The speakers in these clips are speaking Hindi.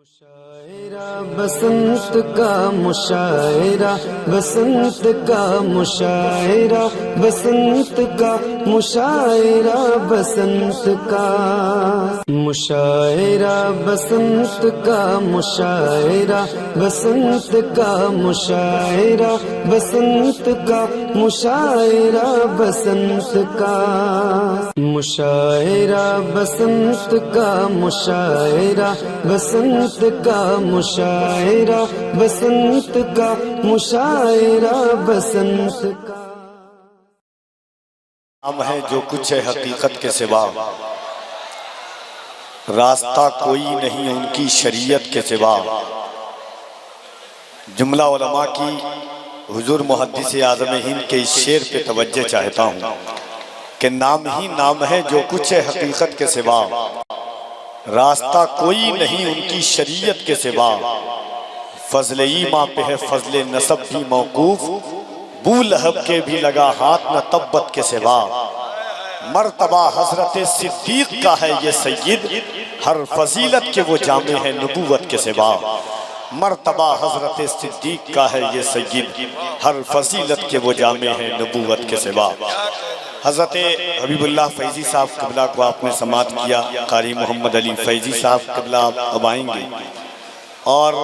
मुशायरा बसंत का मुशायरा, बसंत का मुशायरा, बसंत का मुशायरा, बसंत का मुशायरा, बसंत का मुशायरा, बसंत का मुशायरा, बसंत का मुशायरा, बसंत का मुशायरा, बसंत का मुशायरा, बसंत का मुशायरा, बसंत का मुशायरा, बसंत का नाम है जो कुछ है हकीकत के सिवा, रास्ता कोई नहीं उनकी शरीयत के सिवा। जुमला उलमा की हुजूर मुहद्दिस आज़म हिंद के इस शेर पे तवज्जो चाहता हूँ कि नाम ही नाम है जो कुछ है हकीकत के सिवा, रास्ता कोई नहीं उनकी शरीयत के सिवा। फजले ईमा पे है फजले नसब भी मौकूफ, बू लहब के भी लगा हाथ न तब्बत के सिवा। मर्तबा हजरत सिद्दीक का है ये सैयद, हर फजीलत के वो जामे है नबूवत के सिवा। मर्तबा हजरत सिद्दीक का है ये सैयद, हर फजीलत के वो जामे है नबूवत के सिवा। हजरत हबीबुल्लाह फैजी साहब क़िबला को आपने समात किया, कारी मोहम्मद अली फैजी साहब क़िबला अब आएंगे और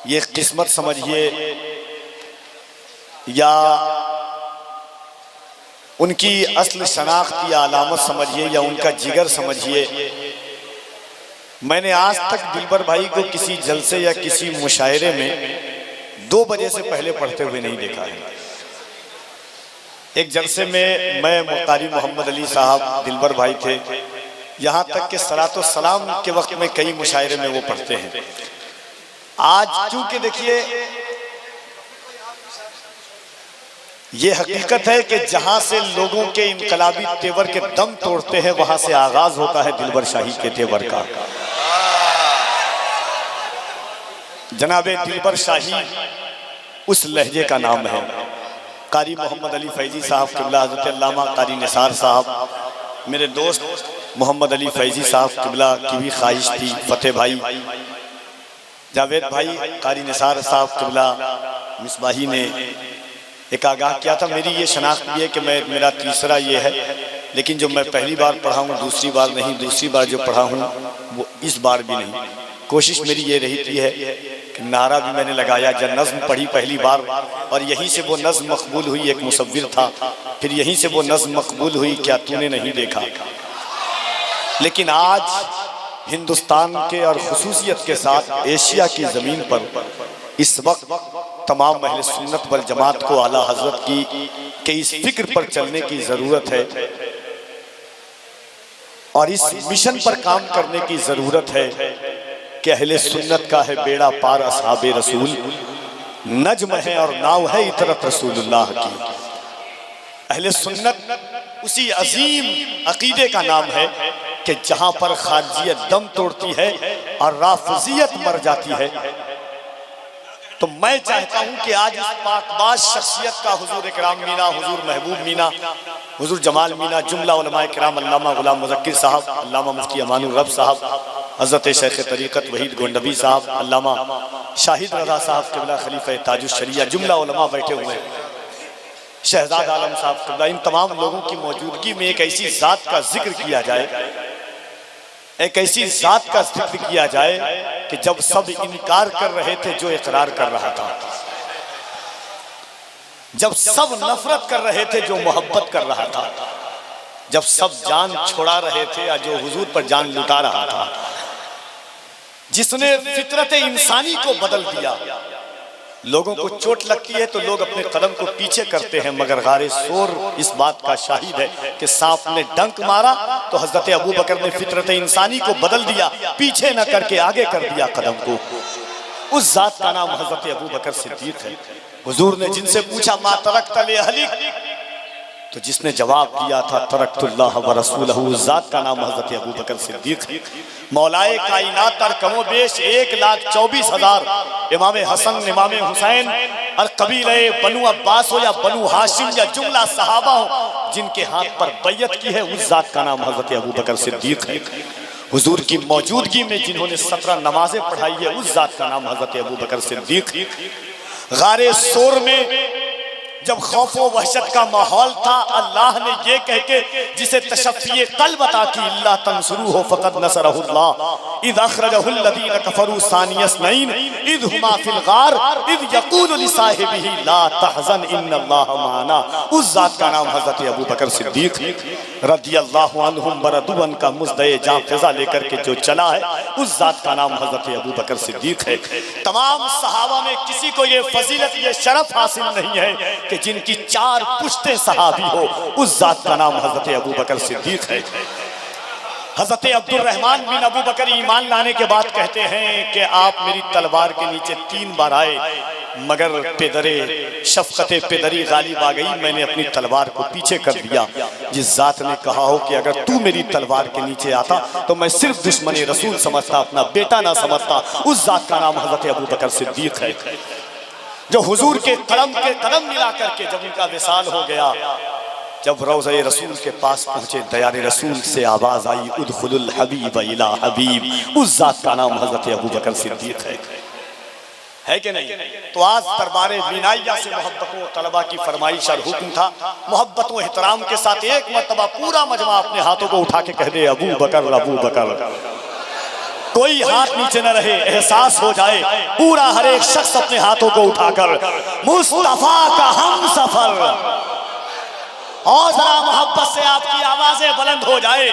ये किस्मत समझिए या उनकी असल शनाख्त या अलामत समझिए या उनका जिगर समझिए। मैंने आज तक दिलबर भाई को किसी जलसे या किसी मुशायरे में 2 बजे से पहले पढ़ते हुए नहीं देखा है। एक जलसे में मैं कारी मोहम्मद अली साहब दिलबर भाई थे, यहाँ तक कि सलातो सलाम के वक्त में कई मुशायरे में वो पढ़ते हैं। आज क्योंकि देखिए ये हकीकत है कि जहां से लोगों के इनकलाबी तेवर के दम तोड़ते हैं वहां से आगाज होता है दिलबर शाही के तेवर का। जनाबे दिलबर शाही उस लहजे का नाम है। कारी मोहम्मद अली फैजी साहब क़िबला, हज़रत अल्लामा कारी निसार साहब, मेरे दोस्त मोहम्मद अली फैजी साहब क़िबला की भी ख्वाहिश थी, फतेह भाई, जावेद भाई, कारी निसार साहब क़िबला, मिसबाही ने एक आगाह किया था। मेरी ये शनाख्त भी है कि मेरा तीसरा ये है, लेकिन जो मैं पहली बार पढ़ा हूँ दूसरी बार नहीं, दूसरी बार जो पढ़ा हूँ वो इस बार भी नहीं। कोशिश मेरी ये रहती है कि नारा भी मैंने लगाया जब नज़्म पढ़ी पहली बार, और यहीं से वो नज़्म मकबूल हुई। एक मुसव्विर था, फिर यहीं से वो नज़्म मकबूल हुई, क्या तूने नहीं देखा। लेकिन आज हिंदुस्तान के और खुसूसियत के साथ एशिया की ज़मीन पर इस वक्त तमाम अहले सुन्नत वल जमात को आला हजरत की के इस फिक्र पर चलने की ज़रूरत है और इस मिशन पर काम करने की ज़रूरत है कि अहले सुन्नत का है बेड़ा पार असहाबे रसूल, नज्म है और नाव है इतरत रसूलुल्लाह की। अहले सुन्नत उसी अजीम अकीदे का नाम है कि जहां पर खारजियत दम तोड़ती है और राफिजियत मर जाती है। तो मैं चाहता हूं कि आज इस पाकबाज शख्सियत का हुजूर इकराम मीना, हुजूर महबूब मीना, हुजूर जमाल मीना, जुमला उलमाए किराम अल्लामा गुलाम मुज़क्किर साहब, अल्लामा मुफ्ती अमानुर रब साहब, हज़रत शेख तरीक़त वहीद गोंडवी साहब, अल्लामा शाहिद रज़ा साहब क़िबला खलीफा ताजुश शरिया, जुमला उलमा बैठे हुए हैं, शहजाद आलम साहब क़िबला, इन तमाम लोगों की मौजूदगी में एक ऐसी ज़ात का जिक्र किया जाए, एक ऐसी ज़ात का जिक्र किया जाए कि जब सब इनकार कर रहे थे जो इकरार कर रहा था, जब सब नफरत कर रहे थे जो मोहब्बत कर रहा था, जब सब जान छोड़ा रहे थे या जो हुजूर पर जान लुटा रहा था, जिसने फितरत इंसानी को बदल दिया। लोगों को चोट लगती है तो लोग अपने कदम को पीछे करते हैं, मगर गारे शोर इस बात का शाहिद है कि सांप ने डंक मारा तो हजरत अबू बकर ने फितरत इंसानी को बदल दिया, पीछे न करके आगे कर दिया कदम को। उस जात का नाम हजरत अबू बकर सिद्दीक है। हुजूर ने जिनसे पूछा मा तरकत ले अहलिक, तो जिसने जवाब दिया था तरक्तुल्लाह व रसूलहू, उस जात का नाम हजरत अबू बकर सिद्दीक है। मौलाए कायनात और कमो बेश 1,24,000 इमाम हसन, इमाम हुसैन और कबीले बनु अब्बास हो या बनु हाशिम या जुमला सहाबा हो जिनके हाथ पर बैयत की है, उस जात का नाम हजरत अबू बकर सिद्दीक है। हुजूर की मौजूदगी में जिन्होंने 17 नमाजें पढ़ाई है, उस जात का नाम हजरत अबू बकर सिद्दीक। गारे सोर में जब खौफ व वहशत का माहौल था, अल्लाह ने ये कह के जिसे तशफ़्फ़ी क़ल्ब अता की, इल्ला तंसुरूहु फ़क़द नसरहुल्लाह इज़ अख़रजहुल लज़ीना कफ़रू सानिय इस्नैन इज़ हुमा फ़िल ग़ार इज़ यक़ूलु लिसाहिबिही ला तहज़न इन्नल्लाह माना। उस ज़ात का नाम हज़रत अबू बकर सिद्दीक रज़ियल्लाहु अन्हुम बरदुअन का मुज़्दए जाँ फ़िज़ा लेकर के जो चला है, उस ज़ात का नाम हज़रत अबू बकर सिद्दीक है। तमाम सहाबा में किसी को ये फजीलत, ये शरफ हासिल नहीं है कि जिनकी 4 पुश्तें सहाबी हो, उस जात का नाम हजरत अबू बकर सिद्दीक है। हजरत अब्दुर्रहमान बिन अबू बकर ईमान लाने के बाद कहते हैं कि आप मेरी तलवार के नीचे 3 बार आए, मगर पेदरे शफकते पेदरी गालिब आ गई, मैंने अपनी तलवार को पीछे कर दिया। जिस जात ने कहा हो कि अगर तू मेरी तलवार के नीचे आता तो मैं सिर्फ दुश्मन रसूल समझता, अपना बेटा ना समझता, उस जात का नाम हजरत अबू बकर सिद्दीक है। जो हुजूर के कदम मिला करके जब उनका विसाल हो गया, जब रोज़े रसूल के पास पहुंचे, दयारे रसूल से आवाज आई, उदखुलुल हबीब इला हबीब। उस जात का नाम हजरत अबू बकर सिद्दीक है कि नहीं? तो आज दरबारे विनाइया से मोहब्बतों तलबा की फरमाइश और हुक्म था, मोहब्बतों एहतराम के साथ एक मर्तबा पूरा मजमा अपने हाथों को उठा के कह दे, अबू बकर अबू बकर। कोई हाथ नीचे न रहे, एहसास हो जाए पूरा हर एक शख्स अपने हाथों को उठाकर मुस्तफा का हम सफर। और जरा मोहब्बत से आपकी आवाजें बुलंद हो जाए,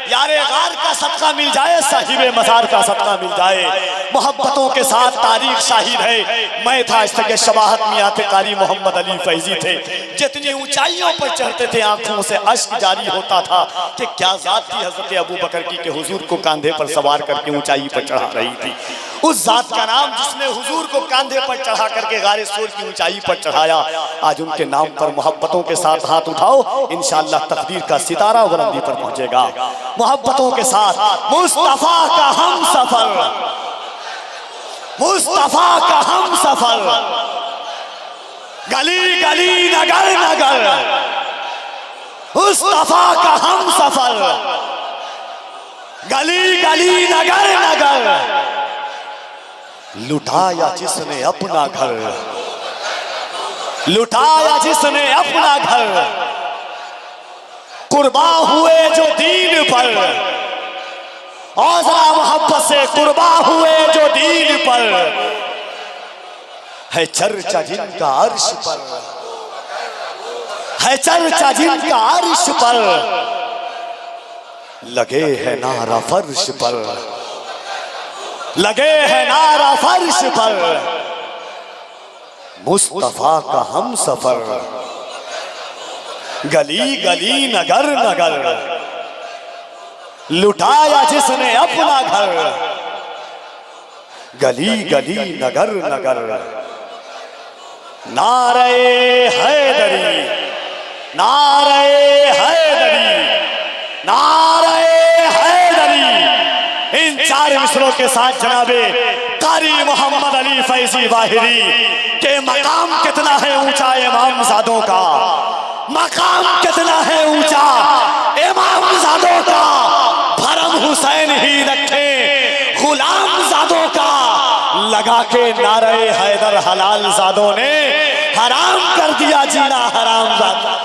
यारे गार का सदका मिल जाए, साहिबे मज़ार का सदका मिल जाए। मोहब्बतों के साथ तारीख शाहिद है। मैं था इस तक शबाहत में आते कारी मोहम्मद अली फैजी थे, जितनी ऊंचाइयों पर चढ़ते थे आंखों से अश्क जारी होता था कि क्या जात थी हजरत अबू बकर की कि हुजूर को कांधे पर सवार करके ऊंचाई पर चढ़ा रही थी। उस जात का नाम जिसने हुजूर को कांधे पर चढ़ा करके गारे सूर की ऊंचाई पर चढ़ाया, आज उनके नाम पर मोहब्बतों के साथ हाथ उठाओ, इंशाअल्लाह तकदीर का सितारा बुलंदी पर पहुंचेगा। मोहब्बतों के साथ मुस्तफा का हम सफर, मुस्तफा का हम सफर, गली गली नगर नगर, मुस्तफा का हम सफर, गली गली नगर नगर। लुटाया जिसने अपना घर, लुटाया जिसने अपना घर, कुर्बा हुए जो दीन पर, और जरा मोहब्बत से कुर्बा हुए जो दीन पर, है चर्चा जिनका अर्श पर, है चर्चा जिनका अर्श पर, लगे है नारा फर्श पर, लगे है नारा फर्श पर, मुस्तफा का हम सफर, गली गली नगर नगर, लुटाया जिसने अपना घर, गली गली नगर नगर। नारे हैदरी, नारे हैदरी, नारे हैदरी। इन 4 मिसरों के साथ जनाबे कारी मोहम्मद अली फैजी वाहिरी के मकाम कितना है ऊंचा इमाम ज़ादों का, मकाम कितना है ऊंचा इमाम ज़ादों का। भरम हुसैन ही रखे गुलाम ज़ादों का, लगा के नारे हैदर हलाल ज़ादों ने हराम कर दिया जीना हराम ज़ादा।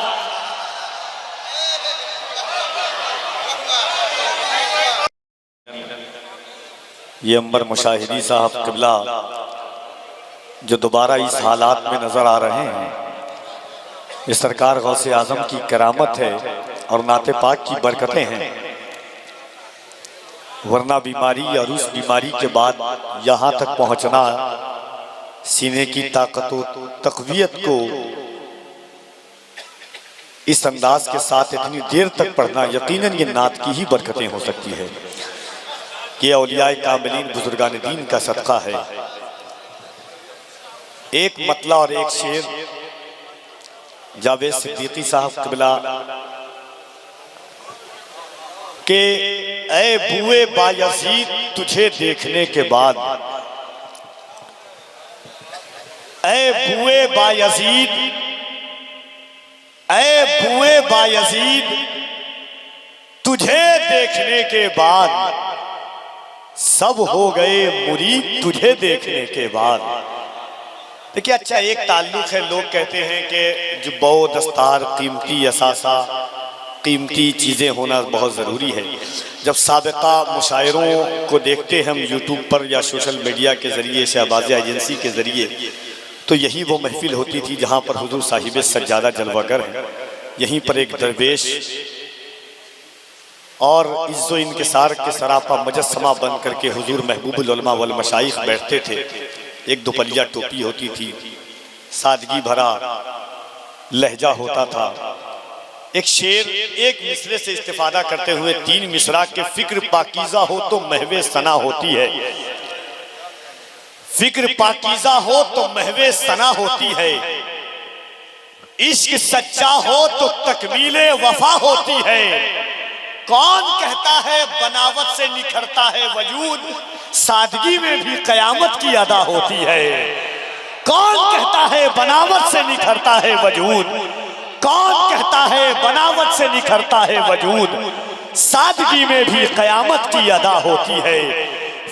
ये अंबर मुशाहिदी साहब किबला जो दोबारा इस हालात में नजर आ रहे हैं, ये सरकार गौसे आजम की करामत है और नाते पाक की बरकतें हैं। वरना बीमारी और उस बीमारी के बाद यहाँ तक पहुँचना, सीने की ताकत व तक़वियत को इस अंदाज के साथ इतनी देर तक पढ़ना, यकीनन ये नात की ही बरकतें हो सकती है। ये औलियाए कामिलीन बुजुर्गान दीन का सदका है। एक मतला और एक शेर जावेद सिद्दीकी साहब किबला के, ऐ बुए बायजीद तुझे देखने के बाद, ऐ बुए बायजीद, ऐ बुए बायजीद तुझे देखने के बाद, सब हो गए मुरीद तुझे देखने के बाद। देखिए अच्छा एक ताल्लुक है, लोग कहते हैं कि जो बौ दस्तार कीमती असासा कीमती चीज़ें होना बहुत ज़रूरी है। जब साबिका मुशायरों को देखते हैं हम यूट्यूब पर या सोशल मीडिया के ज़रिए शहबाज़ एजेंसी के ज़रिए, तो यही वो महफिल होती थी जहाँ पर हुजूर साहिब सज्जादा जलवागर हैं, यहीं पर एक दरवेश और इज्जो इनकिसार के सरापा मुजस्समा बन करके हुजूर महबूबुल उलमा वल मशाइख बैठते थे। एक दुपलिया टोपी होती थी, सादगी भरा लहजा होता था। एक शेर एक मिसरे से इस्तिफादा करते हुए 3 मिसरा के फिक्र पाकीज़ा हो तो महवे सना होती है, फिक्र पाकीज़ा हो तो महवे सना होती है, इश्क सच्चा हो तो तकमीले वफा होती है। कौन कहता है बनावट से निखरता है वजूद, सादगी में भी कयामत की अदा होती है। कौन कहता है बनावट से निखरता है वजूद, कौन कहता है बनावट से निखरता है वजूद, सादगी में भी कयामत की अदा होती है।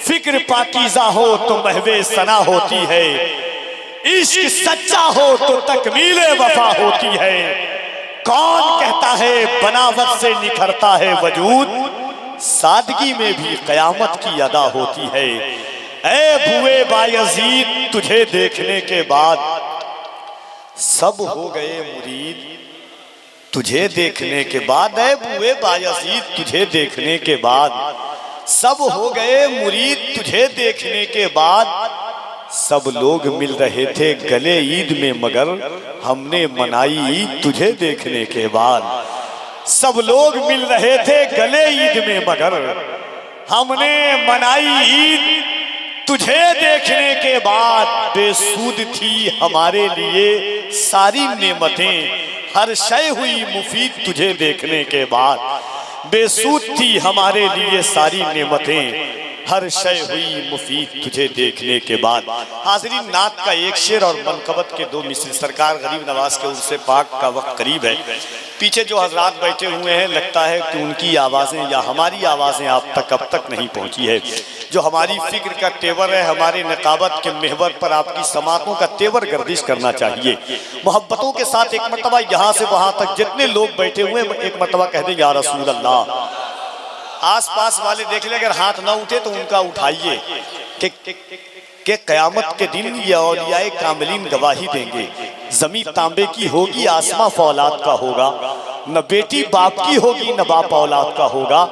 फिक्र पाकीज़ा हो तो महवे सना होती है, इश्क सच्चा हो तो तकमीले वफा होती है। कौन कहता है बनावट से निखरता है वजूद, सादगी में भी कयामत की अदा होती है। ऐ बुए बायजीद तुझे देखने के बाद सब हो गए मुरीद तुझे देखने के बाद, ऐ बुए बायजीद तुझे देखने के बाद सब हो गए मुरीद तुझे देखने के बाद। सब लोग मिल रहे थे गले ईद में मगर हमने मनाई ईद तुझे देखने के बाद। सब लोग मिल रहे थे गले ईद में मगर हमने मनाई ईद तुझे देखने के बाद। बेसूद थी हमारे लिए सारी नेमतें, हर शय हुई मुफीद तुझे देखने के बाद। बेसूद थी हमारे लिए सारी नेमतें, हर शय हुई मुफीद तुझे देखने के बाद। हाज़रीन नात का एक शेर और मनकबत के 2 मिसरे। सरकार गरीब नवाज के उर्से पाक का वक्त करीब है। पीछे जो हजरात बैठे हुए हैं लगता है कि उनकी आवाज़ें या हमारी आवाज़ें आप तक अब तक नहीं पहुंची है। जो हमारी फिक्र का तेवर है, हमारे नकाबत के महवर पर आपकी समातों का तेवर गर्दिश करना चाहिए। मोहब्बतों के साथ एक मरतबा यहाँ से वहाँ तक जितने लोग बैठे हुए हैं एक मरतबा कह दे या रसूल अल्लाह। आस पास वाले देख ले, अगर हाथ ना उठे तो उनका उठाइए कि क़यामत के दिन ये औलियाए कामिलीन गवाही देंगे। ज़मीन तांबे की होगी, आसमां फौलाद का होगा, न बेटी बाप की होगी न बाप औलाद का होगा।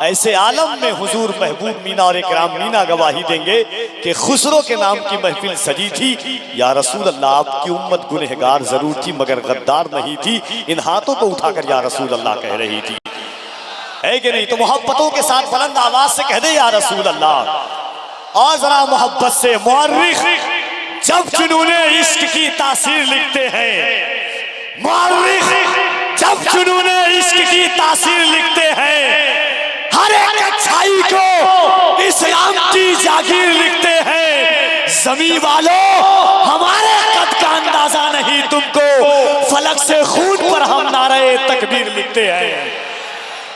ऐसे आलम में हुजूर महबूब मीना और इकराम मीना गवाही देंगे कि खुसरो के नाम की महफिल सजी थी। या रसूल अल्लाह आपकी उम्मत गुनहगार जरूर थी मगर गद्दार नहीं थी। इन हाथों को उठाकर या रसूल अल्लाह कह रही थी, है कि नहीं? तो मोहब्बतों के साथ बुलंद आवाज से कह दे या रसूल अल्लाह। और जरा मोहब्बत से मुअर्रिख जब जुनूने इश्क की तासीर लिखते हैं, मुअर्रिख जब जुनूने इश्क की तासीर लिखते हैं, हर एक अच्छाई को इस्लाम की जागीर लिखते हैं। ज़मीन वालों हमारे कद का अंदाजा नहीं तुमको, फलक से खून पर हम नारे तकबीर लिखते हैं।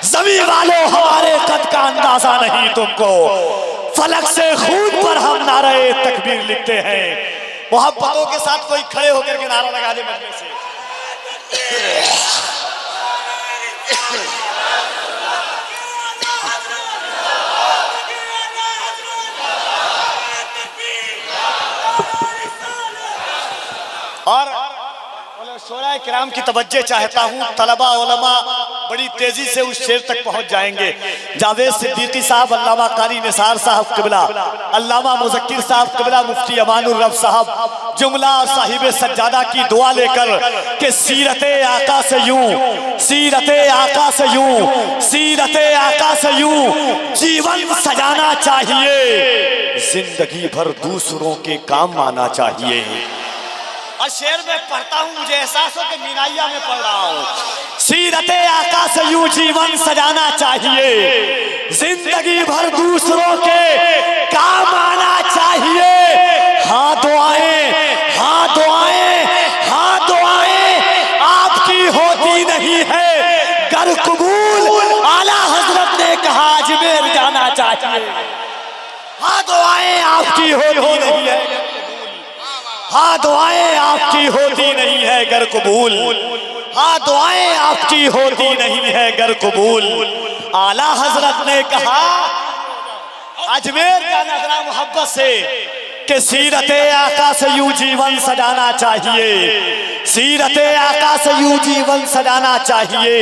ज़मीन वालों हमारे कद का अंदाजा नहीं तुमको, फलक से खून पर हम नारे तकबीर लिखते हैं। मोहब्बतों के साथ कोई खड़े होकर के नारा लगा दे मजलिस से। और शोरा किराम की तवज्जो चाहता हूँ, तलबा उलमा बड़ी तेजी से उस शेर तक पहुंच जाएंगे। जावेद सिद्दीकी साहब, अल्लामा कारी निसार साहब किबला, अल्लामा मुज़क्किर साहब किबला, मुफ्ती अमानुर रब साहब जुमला और साहिब सज्जादा की दुआ लेकर कि सीरते आका से यूं, सीरते आका से यूं, सीरते आका से यूं जीवन सजाना चाहिए, जिंदगी भर दूसरों के काम आना चाहिए। और शेर में पढ़ता हूँ, मुझे एहसास हो कि मीनाइया में पढ़ रहा हूँ। सीरते आका से यूं जीवन सजाना चाहिए, जिंदगी भर दूसरों के काम आना चाहिए। हाँ दुआएं, हाँ दुआएं, हाँ दुआएं आपकी होती नहीं है, गर कबूल आला हजरत ने कहा अजमेर जाना चाहिए। हाँ दुआएं आपकी होती नहीं है, हाँ दुआएं आपकी होती नहीं है गर कबूल, हाँ दुआएं आपकी होती नहीं है गर कबूल। आला हजरत ने कहा अजमेर जाना जरा मोहब्बत से कि सीरते आका से यूं जीवन सजाना चाहिए, सीरते आका से यूं जीवन सजाना चाहिए,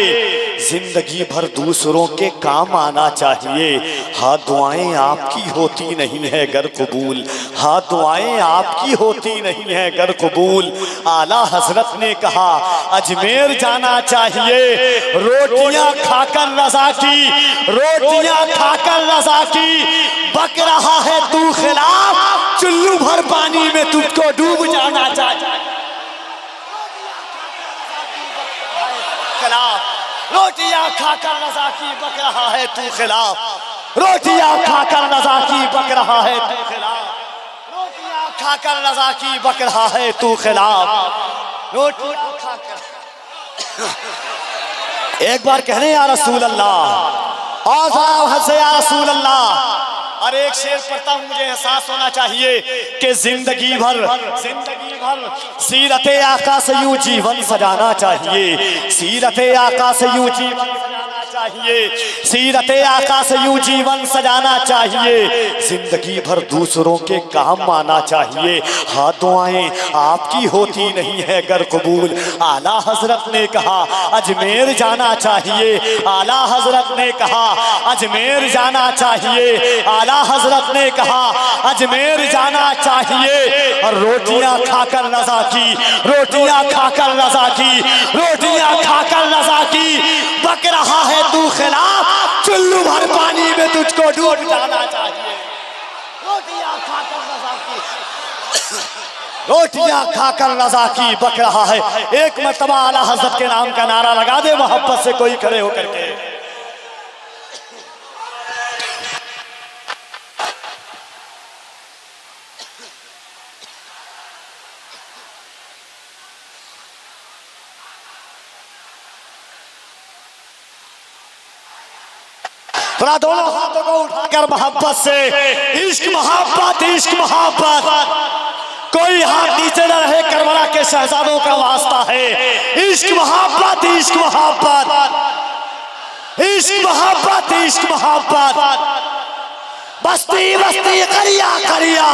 जिंदगी भर दूसरों के काम आना चाहिए। हाँ दुआएं आपकी होती नहीं है गर कबूल, हाँ दुआएं आपकी होती नहीं है गर कबूल। आला हजरत ने कहा अजमेर जाना चाहिए, रोटियां खाकर रजा की, रोटियां खाकर रजा की, बक रहा है तू खिलाफ, चुल्लू भर पानी में तुझको डूब जाना चाहिए। रोटियां खाकर रजा की बक रहा है तू खिलाफ, रोटियां खाकर रजा की बक रहा है तू खिलाफ, रोटियां खाकर रजा की बक रहा है तू खिलाफ, रोटियां खाकर। एक बार कहने या रसूल अल्लाह, और हंसे या रसूल अल्लाह। और एक शेर पढ़ता हूँ, मुझे एहसास होना चाहिए कि जिंदगी भर सीरते आका से यूं जीवन सजाना चाहिए, सीरते आका से यूं जीवन सजाना चाहिए, सीरते आका से यूं जीवन सजाना चाहिए, जिंदगी भर दूसरों के काम आना चाहिए। हाँ दुआएं आपकी होती नहीं है गर कबूल। आला हजरत ने कहा अजमेर जाना चाहिए, आला हजरत ने कहा अजमेर जाना चाहिए, आला हजरत ने कहा अजमेर जाना चाहिए। और रोटियां खाकर रजा की, रोटियां खाकर रजा की, रोटियां खाकर रजा की, बक रहा है तू खिलाफ, चुल्लू भर पानी में तुझको डूब जाना चाहिए। रोटियां खाकर रजा की, रोटियां खाकर रजा की, बक रहा है। एक मर्तबा आला हजरत के नाम का नारा लगा दे मोहब्बत से कोई खड़े होकर के। थोड़ा दोनों हाथों को उठाकर मोहब्बत से, इश्क मोहब्बत, इश्क मोहब्बत, कोई हाथ नीचे न रहे, करबला के शहजादों का वास्ता है। इश्क मोहब्बत, इश्क मोहब्बत, इश्क मोहब्बत, इश्क मोहब्बत, बस्ती बस्ती करिया करिया,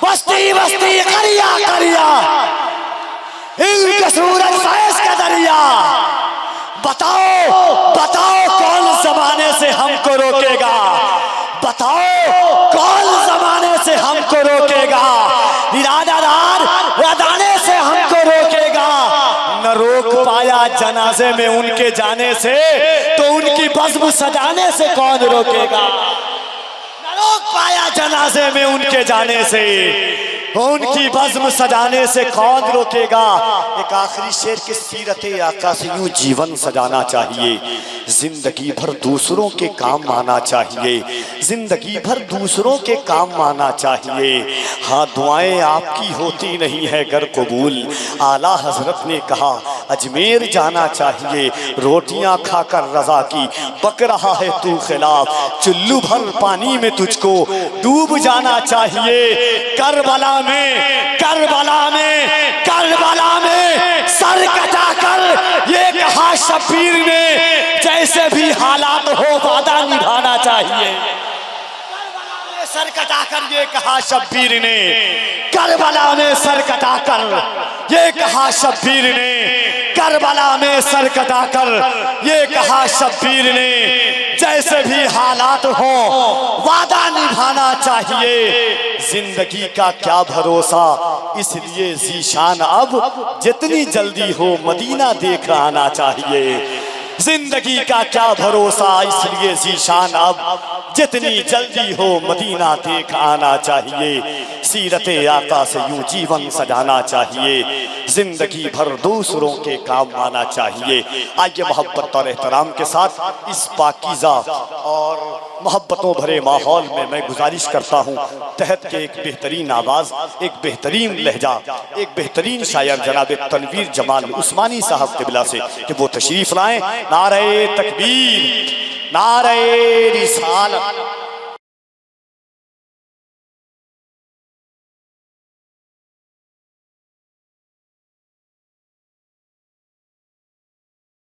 बस्ती बस्ती करिया करिया, इल्म सूरज फैज का दरिया। बताओ बताओ कौन जमाने से हमको रोकेगा, बताओ कौन जमाने से हमको रोकेगा, इरादादार रदाने से हमको रोकेगा। न रोक पाया जनाजे में उनके जाने से, तो उनकी बज़्म सजाने से कौन रोकेगा। न रोक पाया जनाजे में उनके जाने से, उनकी बज़्म सजाने से कौन रोकेगा। एक आखिरी शेर के सीरते आका से यूं जीवन सजाना चाहिए, जिंदगी भर दूसरों के काम आना चाहिए, जिंदगी भर दूसरों के काम आना चाहिए। हाँ दुआएं आपकी होती नहीं है गर कबूल। आला हजरत ने कहा अजमेर जाना चाहिए, रोटियां खाकर रजा की, बक रहा है तू खिलाफ, चुल्लू भर पानी में तुझको डूब जाना चाहिए। करबला में, करबला में, करबला में सर कटाकर ये कहा शब्बीर ने, जैसे भी हालात हो वादा निभाना चाहिए। सर कटाकर ये कहा शब्बीर ने, करबला में सर कटाकर ये कहा शब्बीर ने, करबला में सर कटाकर ये कहा शब्बीर ने, जैसे भी हालात हो वादा निभाना चाहिए। जिंदगी का क्या भरोसा, इसलिए जीशान अब जितनी जल्दी हो मदीना देख आना चाहिए। जिंदगी का क्या भरोसा, इसलिए जीशान अब जितनी जल्दी हो मदीना देख आना चाहिए। सीरते आका से यूं जीवन सजाना चाहिए, जिंदगी भर दूसरों के काम आना चाहिए। आइए मोहब्बत और एहतराम के साथ इस पाकीज़ा और मोहब्बतों भरे माहौल में मैं गुजारिश करता हूँ तहत के एक बेहतरीन आवाज़, एक बेहतरीन लहजा, एक बेहतरीन शायर जनाब तनवीर जमाल उस्मानी साहब क़िबला से कि वो तशरीफ़ लाएँ। नारे तकबीर, नारे रिसालत।